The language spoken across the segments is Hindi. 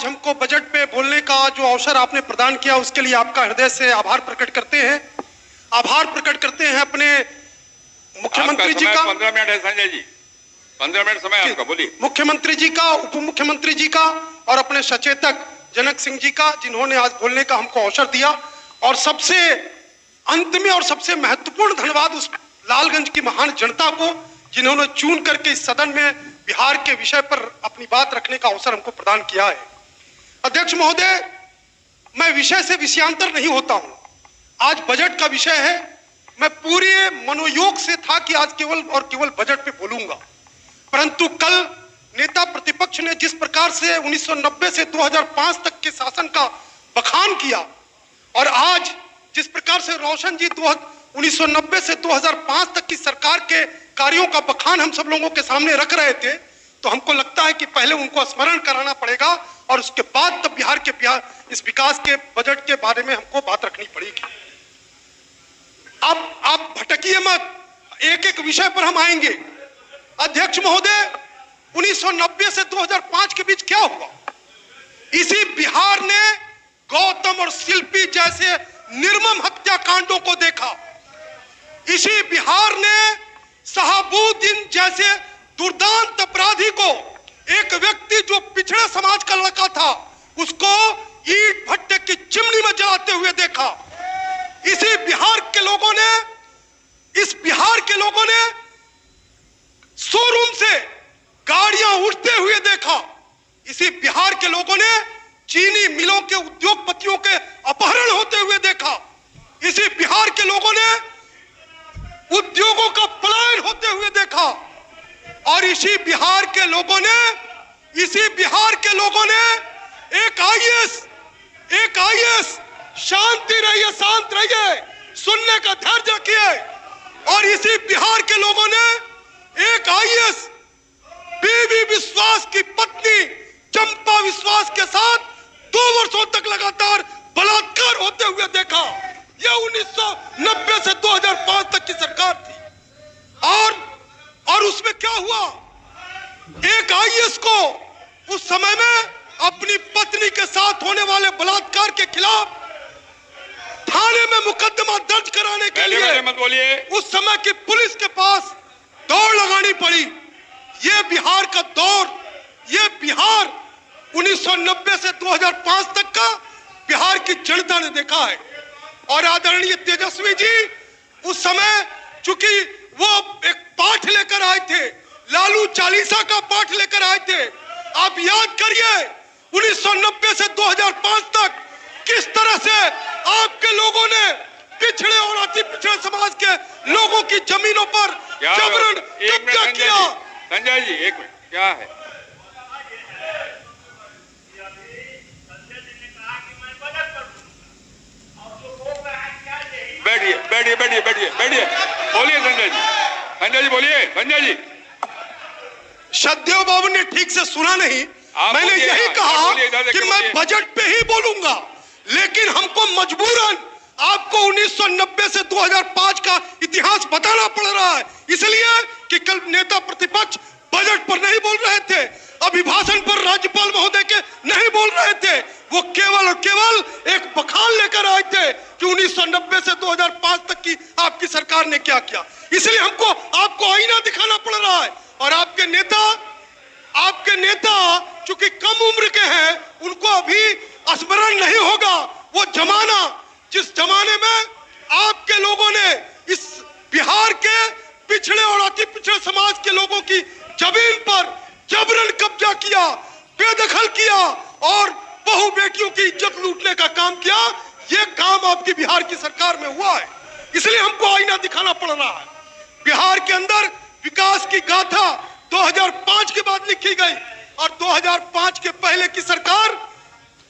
आज हमको बजट पे बोलने का जो अवसर आपने प्रदान किया उसके लिए आपका हृदय से आभार प्रकट करते हैं। आभार प्रकट करते हैं अपने मुख्यमंत्री जी का। 15 मिनट है संजय जी, 15 मिनट समय आपका, बोलिए। मुख्यमंत्री जी का, उप मुख्यमंत्री जी का और अपने सचेतक जनक सिंह जी का, जिन्होंने आज बोलने का हमको अवसर दिया। और सबसे अंत में और सबसे महत्वपूर्ण धन्यवाद उस लालगंज की महान जनता को, जिन्होंने चुन करके इस सदन में बिहार के विषय पर अपनी बात रखने का अवसर हमको प्रदान किया है। अध्यक्ष महोदय, मैं विषय से विषयांतर नहीं होता हूं। आज बजट का विषय है। मैं पूरे मनोयोग से था कि आज केवल और केवल बजट पे बोलूंगा, परंतु कल नेता प्रतिपक्ष ने जिस प्रकार से 1990 से 2005 तक के शासन का बखान किया और आज जिस प्रकार से रोशन जी 1990 से 2005 तक की सरकार के कार्यों का बखान हम सब लोगों के सामने रख रहे थे, तो हमको लगता है कि पहले उनको स्मरण कराना पड़ेगा और उसके बाद तब बिहार इस विकास के बजट के बारे में हमको बात रखनी पड़ेगी। अब आप भटकिए मत, एक एक विषय पर हम आएंगे। अध्यक्ष महोदय, 1990 से 2005 के बीच क्या हुआ? इसी बिहार ने गौतम और शिल्पी जैसे निर्मम हत्याकांडों को देखा। इसी बिहार ने शहाबुद्दीन जैसे दुर्दांत अपराधी को, एक व्यक्ति जो पिछड़े समाज का लड़का था, उसको ईंट भट्टे की चिमनी में जलाते हुए देखा। इस बिहार के लोगों ने शोरूम से गाड़ियां उठते हुए देखा। इसी बिहार के लोगों ने चीनी मिलों के उद्योगपतियों के अपहरण होते हुए देखा। इसी बिहार के लोगों ने उद्योगों का पलायन होते हुए देखा। और इसी बिहार के लोगों ने एक आईएएस शांति रहिए, शांत रहिए, सुनने का धैर्य रखिए। और इसी बिहार के लोगों ने एक आईएएस बीवी विश्वास की पत्नी चंपा विश्वास के साथ 2 वर्षों तक लगातार बलात्कार होते हुए देखा। यह 1990 से 2005 तक की सरकार थी। और उसमें क्या हुआ? एक आईएएस को उस समय में अपनी पत्नी के साथ होने वाले बलात्कार के खिलाफ थाने में मुकदमा दर्ज कराने के लिए मत बोलिए, उस समय की पुलिस के पास दौड़ लगानी पड़ी। ये बिहार का दौर, ये बिहार 1990 से 2005 तक का बिहार की जनता ने देखा है। और आदरणीय तेजस्वी जी उस समय चूंकि वो एक पाठ लेकर आए थे, लालू चालीसा का पाठ लेकर आए थे। आप याद करिए 1990 से 2005 तक किस तरह से आपके लोगों ने पिछड़े और अति पिछड़े समाज के लोगों की जमीनों पर जबरन कब्जा किया। संजय जी एक मिनट, क्या है? बैठिए, बोलिए संजय जी बोलिए। संजय जी, श्रद्धेय बाबू ने ठीक से सुना नहीं। मैंने यही कहा कि मैं बजट पे ही बोलूंगा, लेकिन हमको मजबूरन आपको 1990 से 2005 का इतिहास बताना पड़ रहा है, इसलिए कि कल नेता प्रतिपक्ष बजट पर नहीं बोल रहे थे, अभिभाषण पर राज्यपाल महोदय के नहीं बोल रहे थे। वो केवल और केवल एक बखान लेकर आए थे कि 1990 से 2005 तक की आपकी सरकार ने क्या किया। इसलिए हमको आपको आईना दिखाना पड़ रहा है। और आपके नेता चूंकि कम उम्र के हैं, उनको अभी स्मरण नहीं होगा वो जमाना, जिस जमाने में आपके लोगों ने इस बिहार के पिछड़े और अति पिछड़े समाज के लोगों की जमीन पर जबरन कब्जा किया, बेदखल किया और बहु बेटियों की इज्जत लूटने का काम किया। ये काम आपकी बिहार की सरकार में हुआ है, इसलिए हमको आईना दिखाना पड़ रहा है। बिहार के अंदर विकास की गाथा 2005 के बाद लिखी गई और 2005 के पहले की सरकार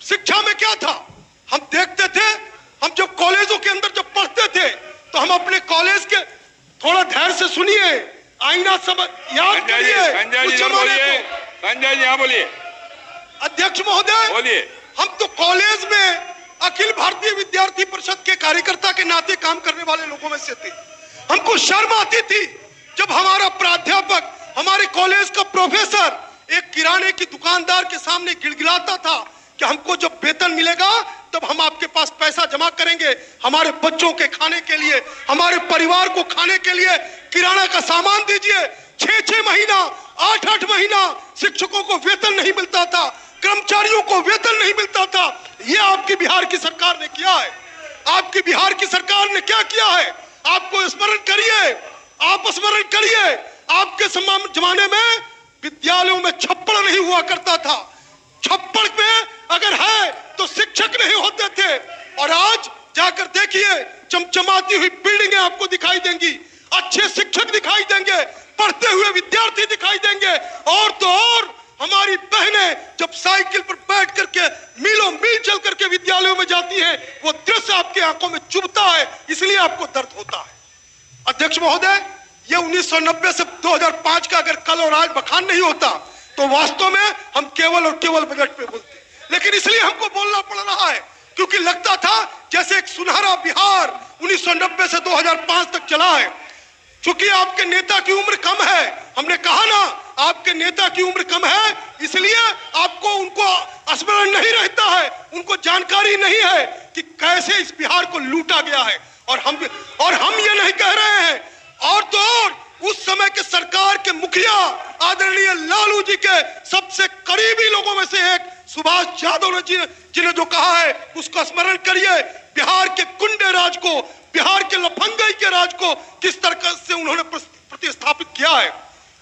शिक्षा में क्या था हम देखते थे। हम जब कॉलेजों के अंदर जब पढ़ते थे तो हम अपने कॉलेज के, थोड़ा धैर्य से सुनिए, आईना समझ याद करिए। संजय जी हाँ बोलिए। अध्यक्ष महोदय बोलिए। हम तो कॉलेज में अखिल भारतीय विद्यार्थी परिषद के कार्यकर्ता के नाते काम करने वाले लोगों में से थे। हमको शर्म आती थी जब हमारा प्राध्यापक, हमारे कॉलेज का प्रोफेसर एक किराने की दुकानदार के सामने गिड़गिड़ाता था हमको जब वेतन मिलेगा तब हम आपके पास पैसा जमा करेंगे, हमारे बच्चों के खाने के लिए, हमारे परिवार को खाने के लिए किराना का सामान दीजिए। 6-6 महीना, 8-8 महीना शिक्षकों को वेतन नहीं मिलता था, कर्मचारियों को वेतन नहीं मिलता था। यह आपकी बिहार की सरकार ने किया है। आपकी बिहार की सरकार ने क्या किया है? आपको स्मरण करिए, आप स्मरण करिए, आपके जमाने में विद्यालयों में छप्पड़ नहीं हुआ करता था। छप्पड़ में अगर है तो शिक्षक नहीं होते थे। और आज जाकर देखिए, चमचमाती हुई बिल्डिंगें आपको दिखाई देंगी, अच्छे शिक्षक दिखाई देंगे, पढ़ते हुए विद्यार्थी दिखाई देंगे। और तो और हमारी बहनें जब साइकिल पर बैठ करके मीलों मील चल करके विद्यालयों में जाती हैं, वो दृश्य आपकी आंखों में चुभता है, इसलिए आपको दर्द होता है। अध्यक्ष महोदय, ये 1990 से 2005 का अगर कल और आज बखान नहीं होता तो वास्तव में हम केवल और केवल बजट पे बोलते, लेकिन इसलिए हमको बोलना पड़ रहा है क्योंकि लगता था जैसे एक सुनहरा बिहार 1990 से 2005 तक चला है। चूंकि आपके नेता की उम्र कम है, हमने कहा ना आपके नेता की उम्र कम है, इसलिए आपको उनको स्मरण नहीं रहता है, उनको जानकारी नहीं है कि कैसे इस बिहार को लूटा गया है। और हम ये नहीं कह रहे हैं। और तो और उस समय के सरकार के मुखिया आदरणीय लालू जी के सबसे करीबी लोगों में से एक सुभाष यादव ने जिन्हें जो कहा है उसका स्मरण करिए। बिहार के गुंडे राज को, बिहार के लफंगई के राज को किस तरह से उन्होंने प्रतिस्थापित किया है।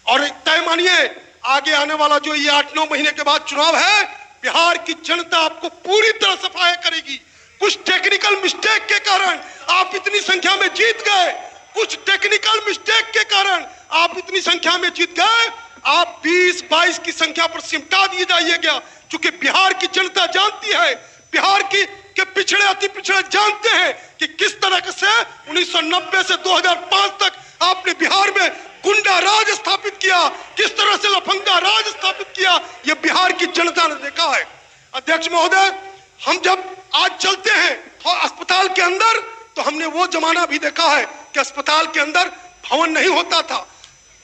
और तय मानिए, आगे आने वाला जो ये 8-9 महीने के बाद चुनाव है, बिहार की जनता आपको पूरी तरह सफाया करेगी। कुछ टेक्निकल मिस्टेक के कारण आप इतनी संख्या में जीत गए, कुछ टेक्निकल मिस्टेक के कारण आप इतनी संख्या में जीत गए। आप 20-22 की संख्या पर सिमटा दिए जाइएगा, क्योंकि बिहार की जनता जानती है, बिहार के पिछड़े अति पिछड़े जानते हैं कि किस तरह से 1990 से 2005 तक आपने बिहार में गुंडा राज स्थापित किया, किस तरह से लफंगा राज स्थापित किया, यह बिहार की जनता ने देखा है। अध्यक्ष महोदय, हम जब आज चलते हैं तो अस्पताल के अंदर, तो हमने वो जमाना भी देखा है कि अस्पताल के अंदर भवन नहीं होता था,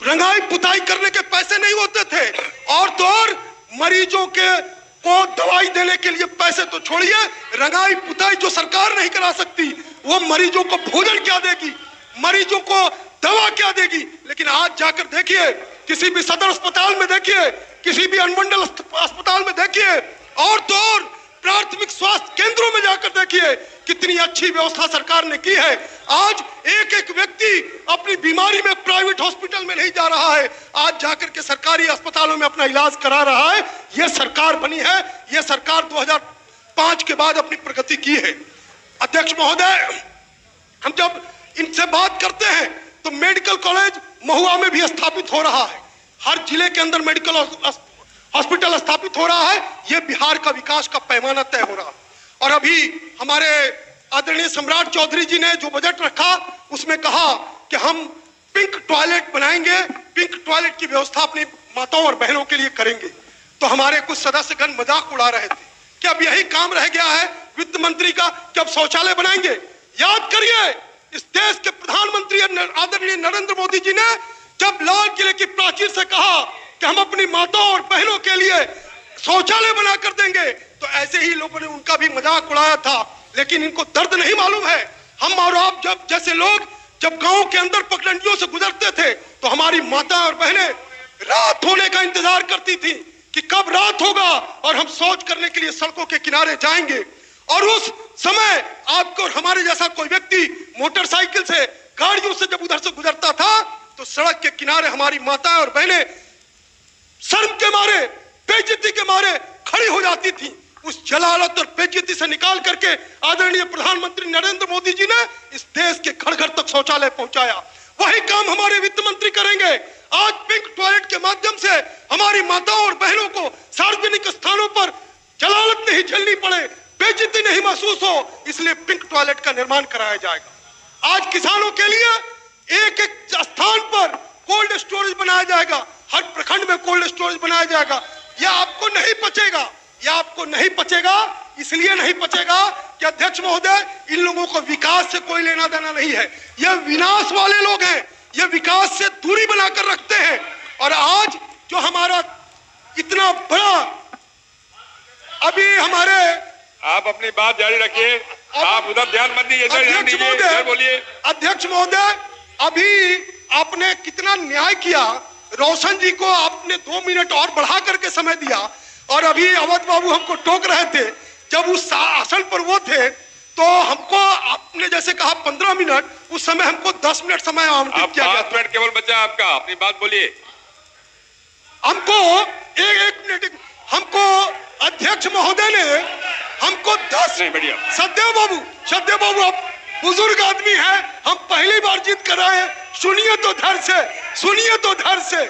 रंगाई पुताई करने के पैसे नहीं होते थे। और तो और मरीजों को दवाई देने के लिए पैसे तो छोड़िए, रंगाई पुताई जो सरकार नहीं करा सकती, वो मरीजों को भोजन क्या देगी, मरीजों को दवा क्या देगी। लेकिन आज जाकर देखिए, किसी भी सदर अस्पताल में देखिए, किसी भी अनुमंडल अस्पताल में देखिए, और तो और प्राथमिक स्वास्थ्य केंद्रों में जाकर देखिए, कितनी अच्छी व्यवस्था सरकार ने की है। आज एक एक व्यक्ति अपनी बीमारी में प्राइवेट हॉस्पिटल में नहीं जा रहा है, आज जाकर के सरकारी अस्पतालों में अपना इलाज करा रहा है। यह सरकार बनी है, यह सरकार 2005 के बाद अपनी प्रगति की है। अध्यक्ष महोदय, हम जब इनसे बात करते हैं तो मेडिकल कॉलेज महुआ में भी स्थापित हो रहा है, हर जिले के अंदर मेडिकल हॉस्पिटल स्थापित हो रहा है। यह बिहार का विकास का पैमाना तय हो रहा है। और अभी हमारे आदरणीय सम्राट चौधरी जी ने जो बजट रखा, उसमें कहा कि हम पिंक टॉयलेट बनाएंगे, पिंक टॉयलेट की व्यवस्था अपनी माताओं और बहनों के लिए करेंगे। तो हमारे कुछ सदस्यगण मजाक उड़ा रहे थे कि अब यही काम रह गया है वित्त मंत्री का कि अब शौचालय बनाएंगे। याद करिए, इस देश के प्रधानमंत्री आदरणीय नरेंद्र मोदी जी ने जब लाल किले की प्राचीर से कहा कि हम अपनी माताओं और बहनों के लिए शौचालय बना कर देंगे, तो ऐसे ही लोगों ने उनका भी मजाक उड़ाया था। लेकिन इनको दर्द नहीं मालूम है। हम और आप जब जैसे लोग जब गांव के अंदर पगडंडियों से गुजरते थे तो हमारी माता और बहनें रात होने का इंतजार करती थी कि कब रात होगा और हम शौच करने के लिए सड़कों के किनारे जाएंगे। और उस समय आपको और हमारे जैसा कोई व्यक्ति मोटरसाइकिल से, गाड़ियों से जब उधर से गुजरता था तो सड़क के किनारे हमारी माताएं और बहनें शर्म के मारे, बेइज्जती के मारे खड़ी हो जाती थी। उस जलालत और बेइज्जती से निकाल करके आदरणीय प्रधानमंत्री नरेंद्र मोदी जी ने इस देश के घर घर तक शौचालय पहुंचाया। वही काम हमारे वित्त मंत्री करेंगे। आज पिंक टॉयलेट के माध्यम से हमारी माताओं और बहनों को सार्वजनिक स्थानों पर जलालत नहीं झेलनी पड़े, बेइज्जती नहीं महसूस हो, इसलिए पिंक टॉयलेट का निर्माण कराया जाएगा। आज किसानों के लिए एक एक स्थान पर कोल्ड स्टोरेज बनाया जाएगा, हर प्रखंड में कोल्ड स्टोरेज बनाया जाएगा। यह आपको नहीं पचेगा, यह आपको नहीं पचेगा। इसलिए नहीं पचेगा कि अध्यक्ष महोदय, इन लोगों को विकास से कोई लेना देना नहीं है। यह विनाश वाले लोग हैं, यह विकास से दूरी बनाकर रखते हैं। और आज जो हमारा इतना बड़ा अभी हमारे आप अपनी बात जारी रखिए, आप उधर ध्यान मत दीजिए, इधर ध्यान दीजिए, इधर बोलिए। अध्यक्ष महोदय, अभी आपने कितना न्याय किया, रोशन जी को आपने 2 मिनट और बढ़ा करके समय दिया, और अभी अवध बाबू हमको टोक रहे थे जब उस आसन पर वो थे, तो हमको आपने जैसे कहा 15 मिनट, उस समय हमको 10 मिनट समय आवंटित किया गया। 5 मिनट केवल बचा आपका, अपनी बात बोलिए। हमको एक मिनट, हमको अध्यक्ष महोदय ने हमको 10 नहीं, बढ़िया। सत्यदेव बाबू आप बुजुर्ग आदमी हैं, हम पहली बार जीत कर आए, सुनिए तो धैर्य से।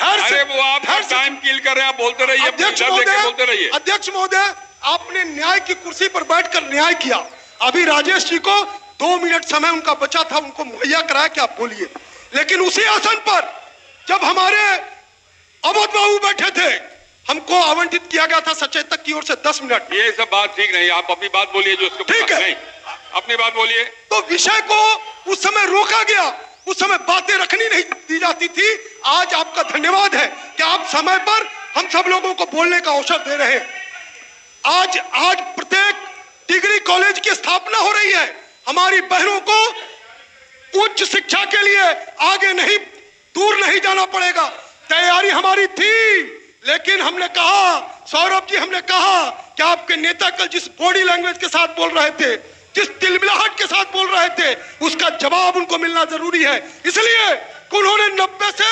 अरे वो आप टाइम किल कर रहे हैं, आप बोलते रहिए, बोलते रहिए। अध्यक्ष महोदय, आपने न्याय की कुर्सी पर बैठकर न्याय किया। अभी राजेश जी को 2 मिनट समय उनका बचा था, उनको मुहैया कराया कि आप बोलिए, लेकिन उसी आसन पर जब हमारे अवध बाबू बैठे थे, हमको आवंटित किया गया था सचेतक की ओर से 10 मिनट। ये सब बात ठीक नहीं, आप अपनी बात बोलिए जो उसको ठीक है, नहीं, अपनी बात बोलिए। तो विषय को उस समय रोका गया, उस समय बातें रखनी नहीं दी जाती थी। आज आपका धन्यवाद है कि आप समय पर हम सब लोगों को बोलने का अवसर दे रहे हैं। आज प्रत्येक डिग्री कॉलेज की स्थापना हो रही है। हमारी बहनों को उच्च शिक्षा के लिए आगे नहीं, दूर नहीं जाना पड़ेगा। तैयारी हमारी थी, लेकिन हमने कहा, सौरभ जी, हमने कहा कि आपके नेता कल जिस बॉडी लैंग्वेज के साथ बोल रहे थे, जिस तिलमिलाहट के साथ बोल रहे थे, उसका जवाब उनको मिलना जरूरी है। इसलिए उन्होंने 90 से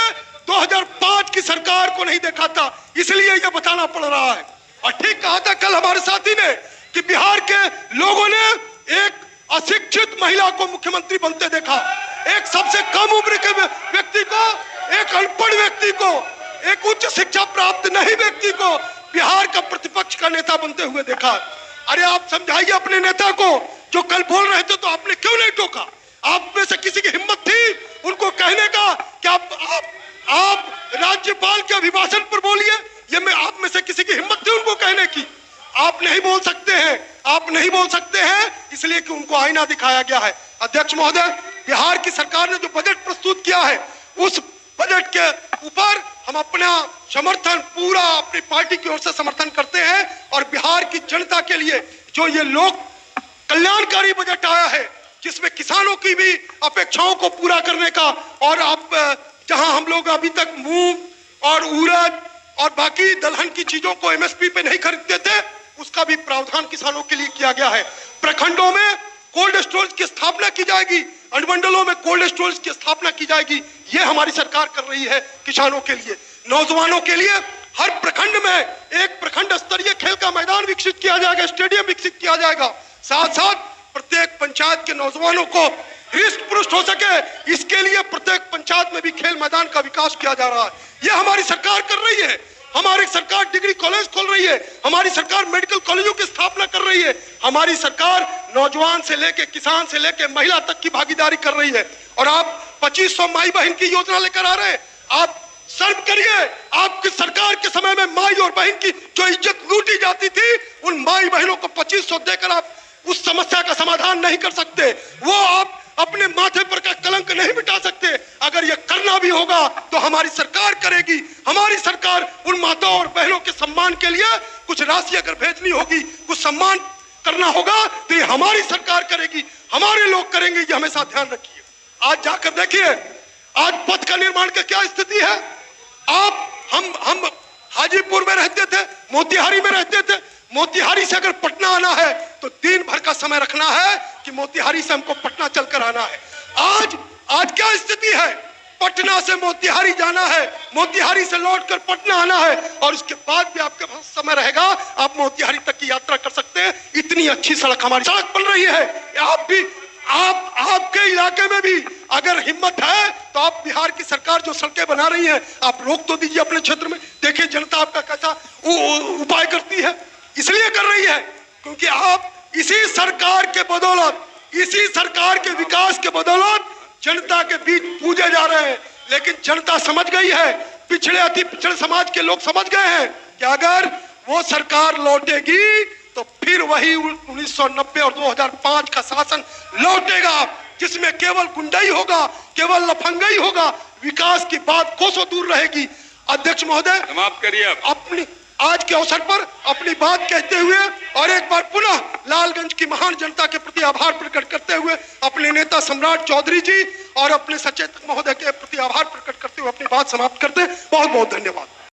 2005 की सरकार को नहीं देखा था, इसलिए यह बताना पड़ रहा है। और ठीक कहा था कल हमारे साथी ने कि बिहार के लोगों ने एक अशिक्षित महिला को मुख्यमंत्री बनते देखा, एक सबसे कम उम्र के व्यक्ति को, एक अनपढ़ व्यक्ति को, एक उच्च शिक्षा प्राप्त नहीं व्यक्ति को बिहार का प्रतिपक्ष का नेता बनते हुए देखा। अरे आप समझाइए अपने नेता को, जो कल बोल रहे थे तो आपने क्यों नहीं टोका? आप में से किसी की हिम्मत थी उनको कहने का कि आप राज्यपाल के अभिभाषण पर बोलिए? ये मैं आप में से किसी की हिम्मत थी उनको कहने की? आप नहीं बोल सकते हैं, इसलिए कि उनको आईना दिखाया गया है। अध्यक्ष महोदय, बिहार की सरकार ने जो बजट प्रस्तुत किया है, उस बजट के ऊपर हम अपना समर्थन पूरा अपनी पार्टी की ओर से समर्थन करते हैं। और बिहार की जनता के लिए जो ये लोक कल्याणकारी बजट आया है, जिसमें किसानों की भी अपेक्षाओं को पूरा करने का, और आप जहां हम लोग अभी तक मूंग और उड़द और बाकी दलहन की चीजों को एमएसपी पे नहीं खरीदते थे, उसका भी प्रावधान किसानों के लिए किया गया है। प्रखंडों में कोल्ड स्टोरेज की स्थापना की जाएगी, अनुमंडलों में कोल्ड स्टोरेज की स्थापना की जाएगी। ये हमारी सरकार कर रही है किसानों के लिए। नौजवानों के लिए हर प्रखंड में एक प्रखंड स्तरीय खेल का मैदान विकसित किया जाएगा, स्टेडियम विकसित किया जाएगा। साथ साथ प्रत्येक पंचायत के नौजवानों को हृष्ट पुष्ट हो सके, इसके लिए प्रत्येक पंचायत में भी खेल मैदान का विकास किया जा रहा है। यह हमारी सरकार कर रही है। हमारी सरकार डिग्री कॉलेज खोल रही है, हमारी सरकार मेडिकल कॉलेजों की स्थापना कर रही है, हमारी सरकार नौजवान से लेके किसान से लेके महिला तक की भागीदारी कर रही है। और आप 2500 माई बहन की योजना लेकर आ रहे हैं। आप सर्व करिए, आपकी सरकार के समय में माई और बहन की जो इज्जत लूटी जाती थी, उन माई बहनों को 2500 देकर आप उस समस्या का समाधान नहीं कर सकते। वो आप अपने माथे पर का कलंक नहीं मिटा सकते। अगर ये करना भी होगा तो हमारी सरकार करेगी। हमारी सरकार उन माताओं और बहनों के सम्मान के लिए कुछ राशि अगर भेजनी होगी, कुछ सम्मान करना होगा, तो ये हमारी सरकार करेगी, हमारे लोग करेंगे। ये हमेशा ध्यान रखिए। आज जाकर देखिए, आज पथ का निर्माण का क्या स्थिति है। हम हाजीपुर में रहते थे, मोतिहारी में रहते थे। मोतिहारी से अगर पटना आना है तो दिन भर का समय रखना है कि मोतिहारी से हमको पटना चलकर आना है। आज क्या स्थिति है? पटना से मोतिहारी जाना है, मोतिहारी से लौटकर पटना आना है, और उसके बाद भी आपके पास समय रहेगा, आप मोतिहारी तक की यात्रा कर सकते हैं। इतनी अच्छी सड़क हमारी सड़क बन रही है। आपके इलाके में भी अगर हिम्मत है तो आप बिहार की सरकार जो सड़कें बना रही है, आप रोक तो दीजिए अपने क्षेत्र में। देखिए जनता आपका कैसा उपाय करती है। इसलिए कर रही है क्योंकि आप इसी सरकार के बदौलत, इसी सरकार के विकास के बदौलत जनता के बीच पूजे जा रहे हैं। लेकिन जनता समझ गई है, पिछड़े अति पिछड़े समाज के लोग समझ गए हैं कि अगर वो सरकार लौटेगी तो फिर वही 1990 और 2005 का शासन लौटेगा, जिसमें केवल गुंडाई होगा, केवल लफंगाई होगा, विकास की बात कोसों दूर रहेगी। अध्यक्ष महोदय, समाप्त करिए। आज के अवसर पर अपनी बात कहते हुए और एक बार पुनः लालगंज की महान जनता के प्रति आभार प्रकट करते हुए अपने नेता सम्राट चौधरी जी और अपने सचेतक महोदय के प्रति आभार प्रकट करते हुए अपनी बात समाप्त करते हैं। बहुत बहुत धन्यवाद।